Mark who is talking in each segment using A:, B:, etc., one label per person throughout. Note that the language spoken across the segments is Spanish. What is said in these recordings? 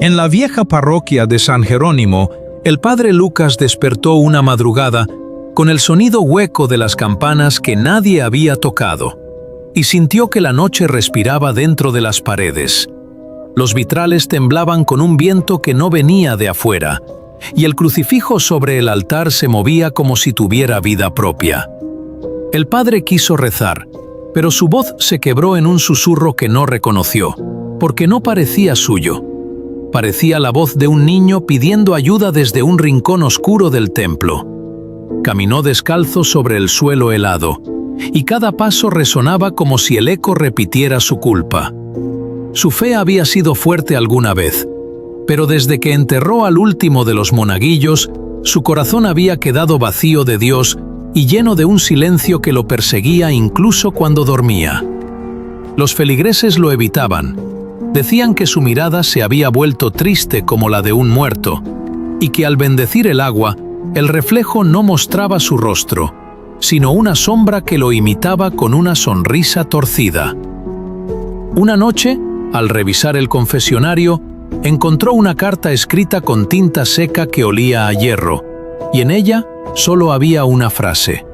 A: En la vieja parroquia de San Jerónimo, el padre Lucas despertó una madrugada con el sonido hueco de las campanas que nadie había tocado, y sintió que la noche respiraba dentro de las paredes. Los vitrales temblaban con un viento que no venía de afuera, y el crucifijo sobre el altar se movía como si tuviera vida propia. El padre quiso rezar, pero su voz se quebró en un susurro que no reconoció, porque no parecía suyo. Parecía la voz de un niño pidiendo ayuda desde un rincón oscuro del templo. Caminó descalzo sobre el suelo helado, y cada paso resonaba como si el eco repitiera su culpa. Su fe había sido fuerte alguna vez, pero desde que enterró al último de los monaguillos, su corazón había quedado vacío de Dios y lleno de un silencio que lo perseguía incluso cuando dormía. Los feligreses lo evitaban. Decían que su mirada se había vuelto triste como la de un muerto, y que al bendecir el agua, el reflejo no mostraba su rostro, sino una sombra que lo imitaba con una sonrisa torcida. Una noche, al revisar el confesionario, encontró una carta escrita con tinta seca que olía a hierro, y en ella solo había una frase: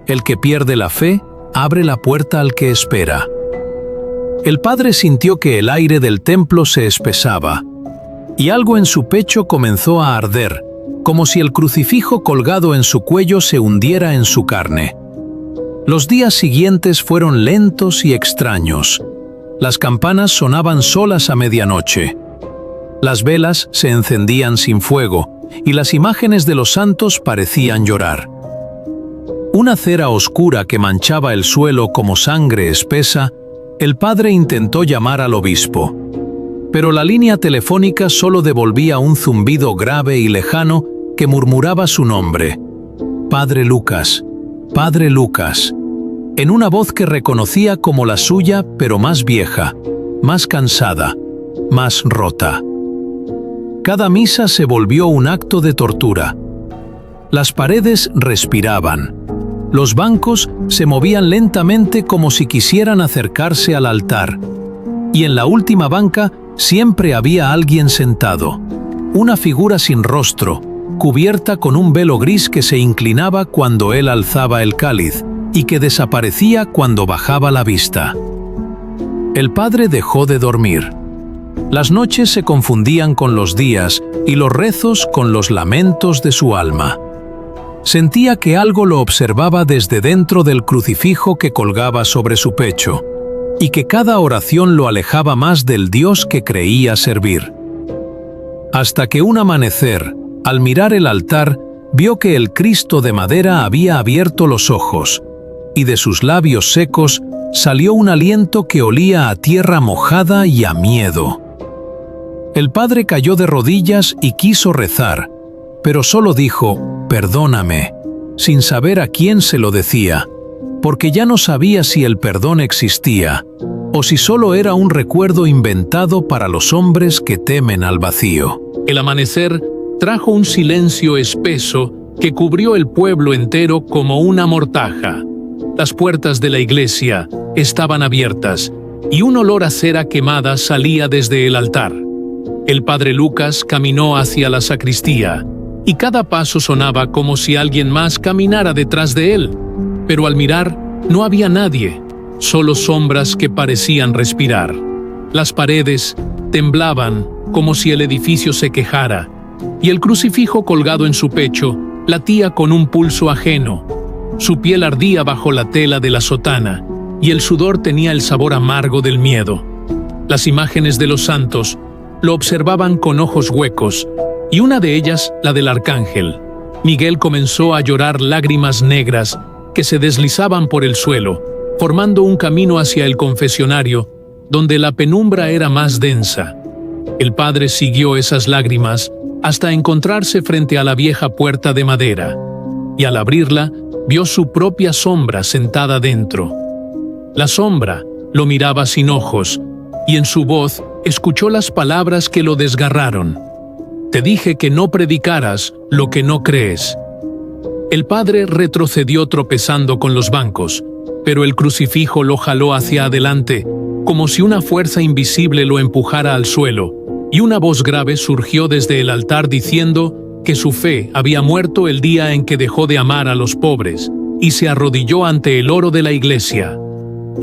A: «El que pierde la fe, abre la puerta al que espera». El padre sintió que el aire del templo se espesaba, y algo en su pecho comenzó a arder, como si el crucifijo colgado en su cuello se hundiera en su carne. Los días siguientes fueron lentos y extraños. Las campanas sonaban solas a medianoche. Las velas se encendían sin fuego, y las imágenes de los santos parecían llorar. Una cera oscura que manchaba el suelo como sangre espesa. El padre intentó llamar al obispo, pero la línea telefónica solo devolvía un zumbido grave y lejano que murmuraba su nombre: «Padre Lucas, Padre Lucas», en una voz que reconocía como la suya, pero más vieja, más cansada, más rota. Cada misa se volvió un acto de tortura. Las paredes respiraban. Los bancos se movían lentamente como si quisieran acercarse al altar, y en la última banca siempre había alguien sentado, una figura sin rostro, cubierta con un velo gris que se inclinaba cuando él alzaba el cáliz y que desaparecía cuando bajaba la vista. El padre dejó de dormir. Las noches se confundían con los días y los rezos con los lamentos de su alma. Sentía que algo lo observaba desde dentro del crucifijo que colgaba sobre su pecho, y que cada oración lo alejaba más del Dios que creía servir. Hasta que un amanecer, al mirar el altar, vio que el Cristo de madera había abierto los ojos, y de sus labios secos salió un aliento que olía a tierra mojada y a miedo. El padre cayó de rodillas y quiso rezar, pero solo dijo: «Perdóname», sin saber a quién se lo decía, porque ya no sabía si el perdón existía, o si solo era un recuerdo inventado para los hombres que temen al vacío.
B: El amanecer trajo un silencio espeso que cubrió el pueblo entero como una mortaja. Las puertas de la iglesia estaban abiertas, y un olor a cera quemada salía desde el altar. El padre Lucas caminó hacia la sacristía, y cada paso sonaba como si alguien más caminara detrás de él. Pero al mirar, no había nadie, solo sombras que parecían respirar. Las paredes temblaban como si el edificio se quejara, y el crucifijo colgado en su pecho latía con un pulso ajeno. Su piel ardía bajo la tela de la sotana, y el sudor tenía el sabor amargo del miedo. Las imágenes de los santos lo observaban con ojos huecos, y una de ellas, la del arcángel. Miguel comenzó a llorar lágrimas negras que se deslizaban por el suelo, formando un camino hacia el confesionario, donde la penumbra era más densa. El padre siguió esas lágrimas hasta encontrarse frente a la vieja puerta de madera, y al abrirla, vio su propia sombra sentada dentro. La sombra lo miraba sin ojos, y en su voz escuchó las palabras que lo desgarraron: «Te dije que no predicaras lo que no crees». El padre retrocedió tropezando con los bancos, pero el crucifijo lo jaló hacia adelante, como si una fuerza invisible lo empujara al suelo, y una voz grave surgió desde el altar diciendo que su fe había muerto el día en que dejó de amar a los pobres y se arrodilló ante el oro de la iglesia.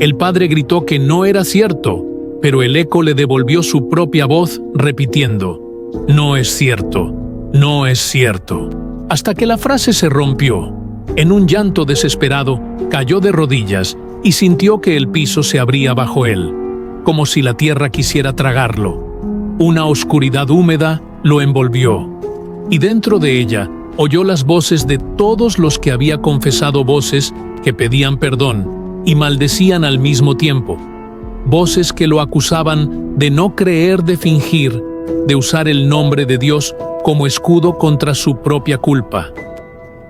B: El padre gritó que no era cierto, pero el eco le devolvió su propia voz repitiendo: «No es cierto, no es cierto», hasta que la frase se rompió. En un llanto desesperado, cayó de rodillas y sintió que el piso se abría bajo él, como si la tierra quisiera tragarlo. Una oscuridad húmeda lo envolvió, y dentro de ella oyó las voces de todos los que había confesado, voces que pedían perdón y maldecían al mismo tiempo, voces que lo acusaban de no creer, de fingir, de usar el nombre de Dios como escudo contra su propia culpa.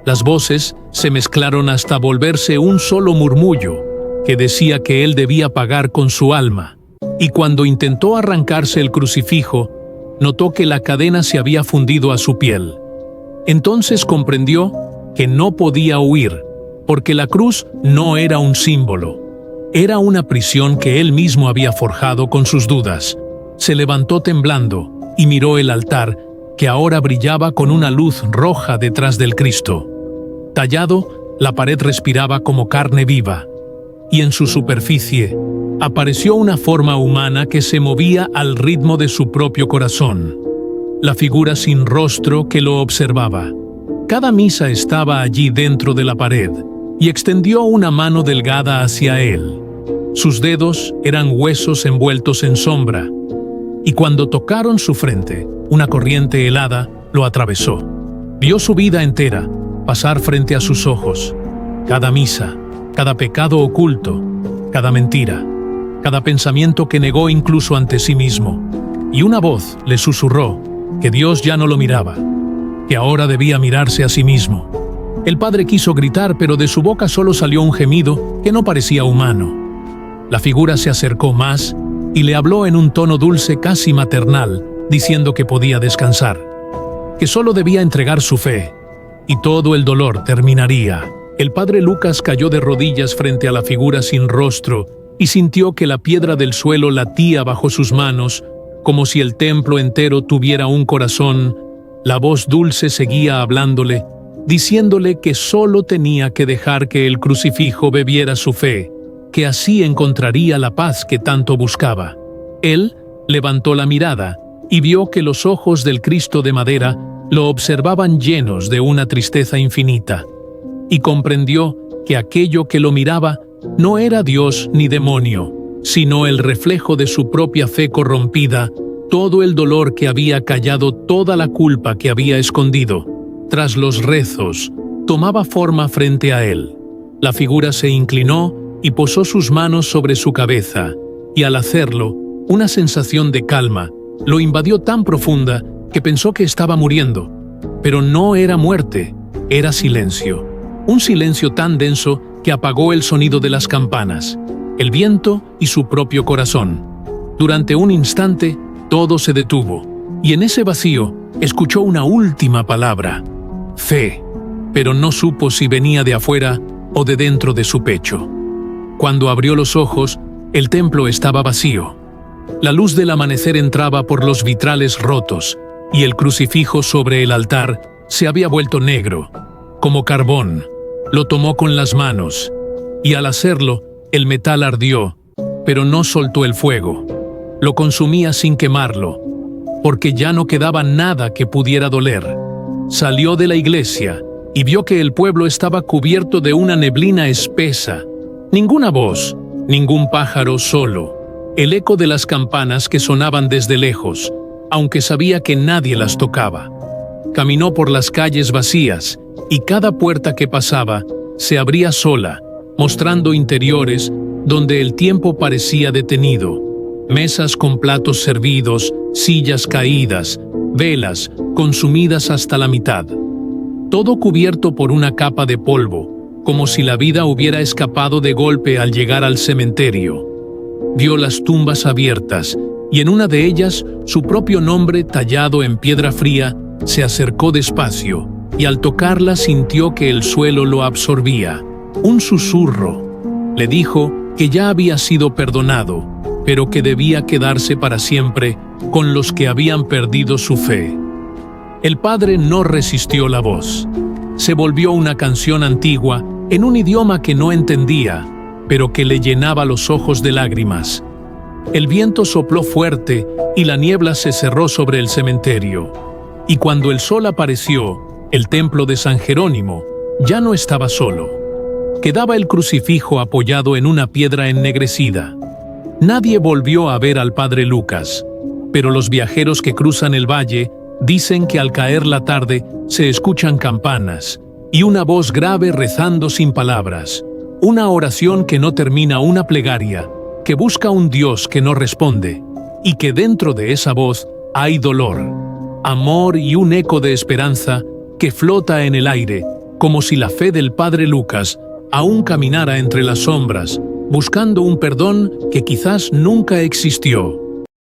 B: Las voces se mezclaron hasta volverse un solo murmullo que decía que él debía pagar con su alma, y cuando intentó arrancarse el crucifijo, notó que la cadena se había fundido a su piel. Entonces comprendió que no podía huir, porque la cruz no era un símbolo, era una prisión que él mismo había forjado con sus dudas. Se levantó temblando y miró el altar, que ahora brillaba con una luz roja detrás del Cristo. Tallado, la pared respiraba como carne viva, y en su superficie apareció una forma humana que se movía al ritmo de su propio corazón. La figura sin rostro que lo observaba. Cada misa estaba allí dentro de la pared, y extendió una mano delgada hacia él. Sus dedos eran huesos envueltos en sombra, y cuando tocaron su frente, una corriente helada lo atravesó. Vio su vida entera pasar frente a sus ojos. Cada misa, cada pecado oculto, cada mentira, cada pensamiento que negó incluso ante sí mismo. Y una voz le susurró que Dios ya no lo miraba, que ahora debía mirarse a sí mismo. El padre quiso gritar, pero de su boca solo salió un gemido que no parecía humano. La figura se acercó más y le habló en un tono dulce, casi maternal, diciendo que podía descansar, que solo debía entregar su fe, y todo el dolor terminaría. El padre Lucas cayó de rodillas frente a la figura sin rostro y sintió que la piedra del suelo latía bajo sus manos, como si el templo entero tuviera un corazón. La voz dulce seguía hablándole, diciéndole que solo tenía que dejar que el crucifijo bebiera su fe, que así encontraría la paz que tanto buscaba. Él levantó la mirada y vio que los ojos del Cristo de madera lo observaban llenos de una tristeza infinita, y comprendió que aquello que lo miraba no era Dios ni demonio, sino el reflejo de su propia fe corrompida, todo el dolor que había callado, toda la culpa que había escondido. Tras los rezos, tomaba forma frente a él. La figura se inclinó y posó sus manos sobre su cabeza, y al hacerlo, una sensación de calma lo invadió tan profunda que pensó que estaba muriendo. Pero no era muerte, era silencio. Un silencio tan denso que apagó el sonido de las campanas, el viento y su propio corazón. Durante un instante, todo se detuvo, y en ese vacío escuchó una última palabra: fe, pero no supo si venía de afuera o de dentro de su pecho. Cuando abrió los ojos, el templo estaba vacío. La luz del amanecer entraba por los vitrales rotos, y el crucifijo sobre el altar se había vuelto negro, como carbón. Lo tomó con las manos, y al hacerlo, el metal ardió, pero no soltó el fuego. Lo consumía sin quemarlo, porque ya no quedaba nada que pudiera doler. Salió de la iglesia y vio que el pueblo estaba cubierto de una neblina espesa. Ninguna voz, ningún pájaro, solo el eco de las campanas que sonaban desde lejos, aunque sabía que nadie las tocaba. Caminó por las calles vacías, y cada puerta que pasaba se abría sola, mostrando interiores donde el tiempo parecía detenido. Mesas con platos servidos, sillas caídas, velas consumidas hasta la mitad. Todo cubierto por una capa de polvo, como si la vida hubiera escapado de golpe al llegar al cementerio. Vio las tumbas abiertas, y en una de ellas su propio nombre tallado en piedra fría. Se acercó despacio, y al tocarla sintió que el suelo lo absorbía. Un susurro le dijo que ya había sido perdonado, pero que debía quedarse para siempre con los que habían perdido su fe. El padre no resistió la voz. Se volvió una canción antigua en un idioma que no entendía, pero que le llenaba los ojos de lágrimas. El viento sopló fuerte y la niebla se cerró sobre el cementerio. Y cuando el sol apareció, el templo de San Jerónimo ya no estaba solo. Quedaba el crucifijo apoyado en una piedra ennegrecida. Nadie volvió a ver al padre Lucas, pero los viajeros que cruzan el valle dicen que al caer la tarde se escuchan campanas y una voz grave rezando sin palabras, una oración que no termina, una plegaria, que busca un Dios que no responde, y que dentro de esa voz hay dolor, amor y un eco de esperanza que flota en el aire, como si la fe del padre Lucas aún caminara entre las sombras, buscando un perdón que quizás nunca existió.